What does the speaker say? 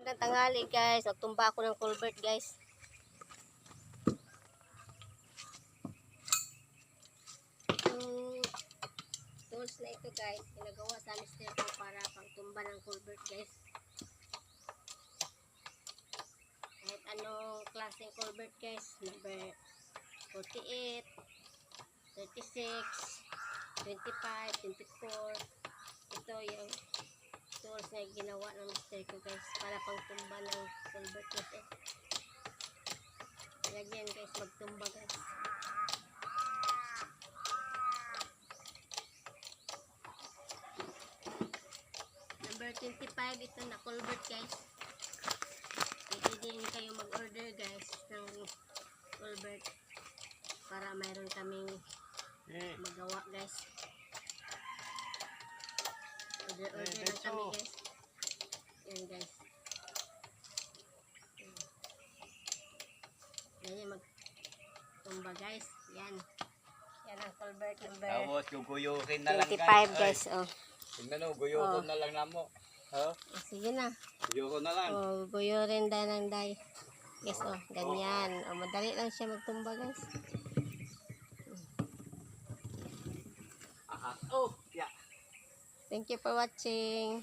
Magandang tanghali guys. Nagtumba ako ng culvert guys. Yung tools na ito guys, ginagawa sa mister ko para pagtumba ng culvert guys. Kahit anong klaseng culvert guys. Number 48, 36, 25, 24. Ito yung tools na ginawa ng mister ko guys para pagtumba ng culvert guys. Lagyan guys, magtumba guys. Number 25 ito na culvert guys. Pwede din kayo mag-order guys ng culvert para mayroon kaming magawa guys. Order lang kami guys. Yan guys. Yan magtumba guys. Yan. Yan ang culvert number tapos guguyukin na lang 25 guys. Oh. Tingnan mo, guyukon na lang namo. Oh. Sige na. Guyukon na lang. Oh, guyurin da ng day. Guys, oh, ganyan. Oh, madali lang siya magtumba guys. Aha. Oh, yeah. Thank you for watching.